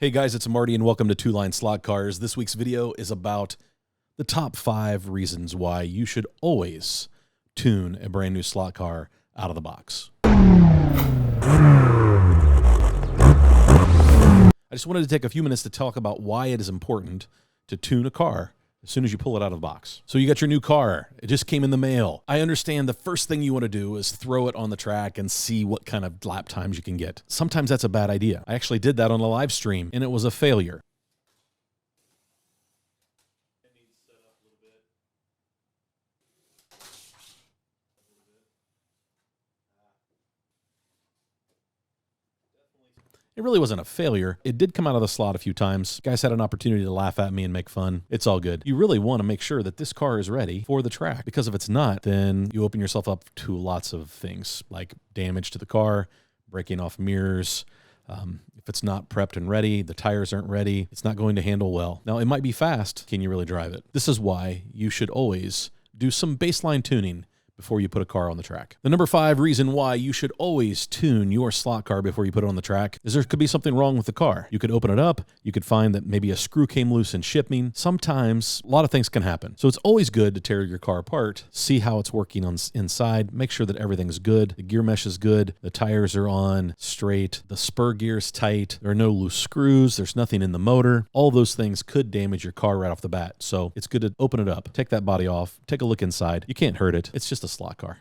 Hey guys, it's Marty and welcome to Two Line Slot Cars. This week's video is about the top 5 reasons why you should always tune a brand new slot car out of the box. I just wanted to take a few minutes to talk about why it is important to tune a car as soon as you pull it out of the box. So you got your new car. It just came in the mail. I understand the first thing you want to do is throw it on the track and see what kind of lap times you can get. Sometimes that's a bad idea. I actually did that on a live stream and it was a failure. It really wasn't a failure. It did come out of the slot a few times. Guys had an opportunity to laugh at me and make fun. It's all good. You really want to make sure that this car is ready for the track, because if it's not, then you open yourself up to lots of things like damage to the car, breaking off mirrors. If it's not prepped and ready, the tires aren't ready, it's not going to handle well. Now, it might be fast. Can you really drive it? This is why you should always do some baseline tuning before you put a car on the track. The number 5 reason why you should always tune your slot car before you put it on the track is there could be something wrong with the car. You could open it up, you could find that maybe a screw came loose in shipping. Sometimes a lot of things can happen. So it's always good to tear your car apart, see how it's working on inside, make sure that everything's good, the gear mesh is good, the tires are on straight, the spur gear is tight, there are no loose screws, there's nothing in the motor. All those things could damage your car right off the bat. So it's good to open it up, take that body off, take a look inside. You can't hurt it. It's just a slot car.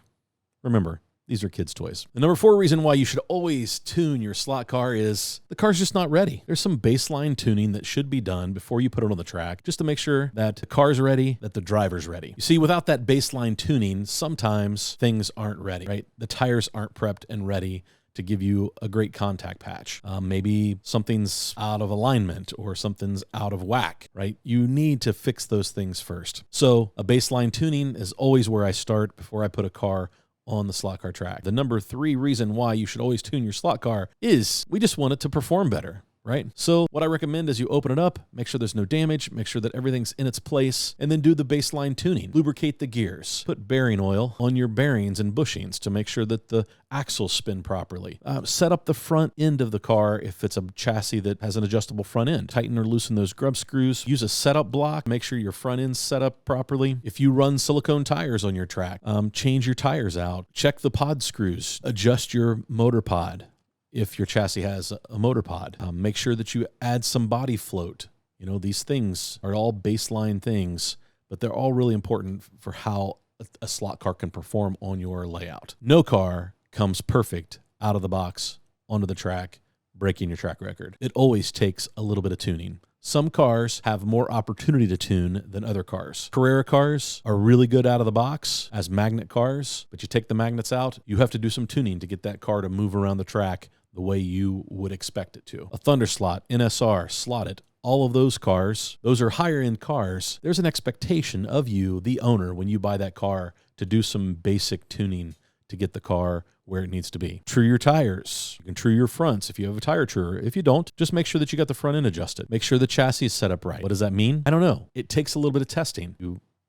Remember, these are kids' toys. The number 4 reason why you should always tune your slot car is the car's just not ready. There's some baseline tuning that should be done before you put it on the track, just to make sure that the car's ready, that the driver's ready. You see, without that baseline tuning, sometimes things aren't ready, right? The tires aren't prepped and ready to give you a great contact patch. Maybe something's out of alignment or something's out of whack, right? You need to fix those things first. So a baseline tuning is always where I start before I put a car on the slot car track. The number 3 reason why you should always tune your slot car is we just want it to perform better, right? So what I recommend is you open it up, make sure there's no damage, make sure that everything's in its place, and then do the baseline tuning. Lubricate the gears. Put bearing oil on your bearings and bushings to make sure that the axles spin properly. Set up the front end of the car if it's a chassis that has an adjustable front end. Tighten or loosen those grub screws. Use a setup block. Make sure your front end's set up properly. If you run silicone tires on your track, change your tires out. Check the pod screws. Adjust your motor pod. If your chassis has a motor pod, make sure that you add some body float. You know, these things are all baseline things, but they're all really important for how a slot car can perform on your layout. No car comes perfect out of the box onto the track, breaking your track record. It always takes a little bit of tuning. Some cars have more opportunity to tune than other cars. Carrera cars are really good out of the box as magnet cars, but you take the magnets out, you have to do some tuning to get that car to move around the track the way you would expect it to. A Thunder Slot, NSR, Slotted, all of those cars, those are higher end cars. There's an expectation of you, the owner, when you buy that car to do some basic tuning to get the car where it needs to be. True your tires. You can true your fronts if you have a tire truer. If you don't, just make sure that you got the front end adjusted. Make sure the chassis is set up right. What does that mean? I don't know. It takes a little bit of testing.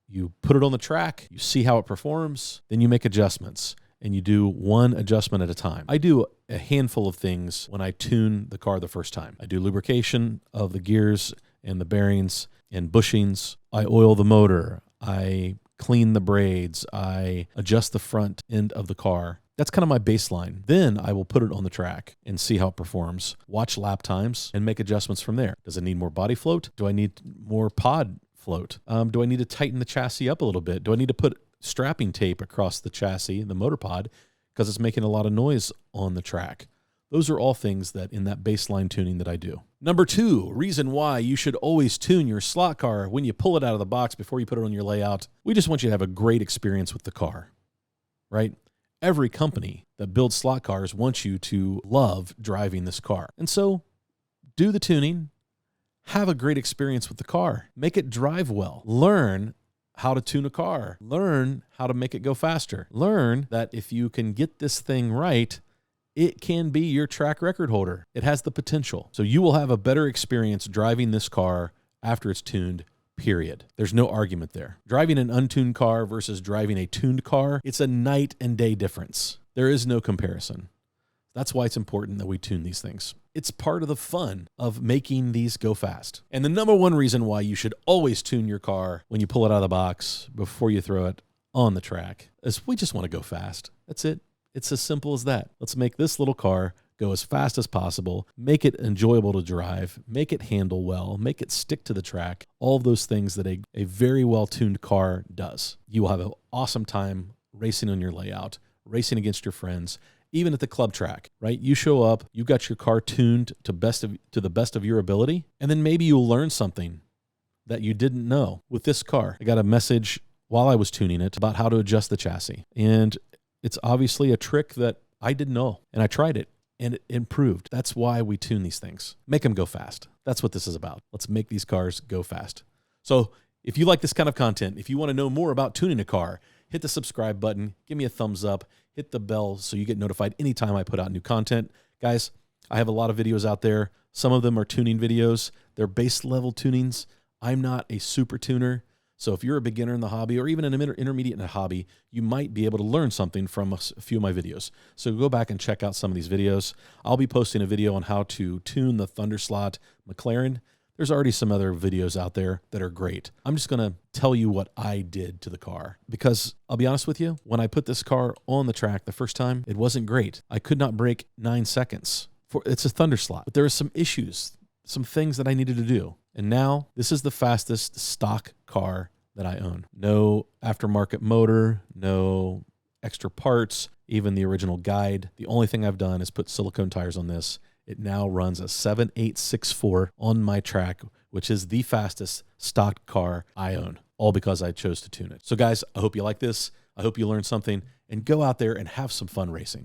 You put it on the track, you see how it performs, then you make adjustments. And you do one adjustment at a time. I do a handful of things when I tune the car the first time. I do lubrication of the gears and the bearings and bushings. I oil the motor. I clean the braids. I adjust the front end of the car. That's kind of my baseline. Then I will put it on the track and see how it performs. Watch lap times and make adjustments from there. Does it need more body float? Do I need more pod float? Do I need to tighten the chassis up a little bit? Do I need to put strapping tape across the chassis, the motor pod, because it's making a lot of noise on the track? Those are all things that in that baseline tuning that I do. Number 2, reason why you should always tune your slot car when you pull it out of the box before you put it on your layout. We just want you to have a great experience with the car, right? Every company that builds slot cars wants you to love driving this car. And so do the tuning, have a great experience with the car, make it drive well, learn how to tune a car, learn how to make it go faster, learn that if you can get this thing right, it can be your track record holder. It has the potential. So you will have a better experience driving this car after it's tuned, period. There's no argument there. Driving an untuned car versus driving a tuned car, it's a night and day difference. There is no comparison. That's why it's important that we tune these things. it's part of the fun of making these go fast. And the number one reason why you should always tune your car when you pull it out of the box before you throw it on the track is we just want to go fast. That's it. It's as simple as that. Let's make this little car go as fast as possible, make it enjoyable to drive, make it handle well, make it stick to the track, all of those things that a very well-tuned car does. You will have an awesome time racing on your layout, racing against your friends, even at the club track, right? You show up, you got your car tuned to the best of your ability, and then maybe you'll learn something that you didn't know. With this car, I got a message while I was tuning it about how to adjust the chassis. And it's obviously a trick that I didn't know, and I tried it. And it improved. That's why we tune these things. Make them go fast. That's what this is about. Let's make these cars go fast. So if you like this kind of content, if you want to know more about tuning a car, hit the subscribe button, give me a thumbs up, hit the bell so you get notified anytime I put out new content. Guys, I have a lot of videos out there. Some of them are tuning videos. They're base level tunings. I'm not a super tuner. So if you're a beginner in the hobby or even an intermediate in the hobby, you might be able to learn something from a few of my videos. So go back and check out some of these videos. I'll be posting a video on how to tune the Thunderslot McLaren. There's already some other videos out there that are great. I'm just going to tell you what I did to the car because I'll be honest with you, when I put this car on the track the first time, it wasn't great. I could not break 9 seconds. It's a Thunderslot, but there are some issues, some things that I needed to do. And now this is the fastest stock car that I own. No aftermarket motor, no extra parts, even the original guide. The only thing I've done is put silicone tires on this. It now runs a 7864 on my track, which is the fastest stock car I own, all because I chose to tune it. So guys, I hope you like this. I hope you learned something and go out there and have some fun racing.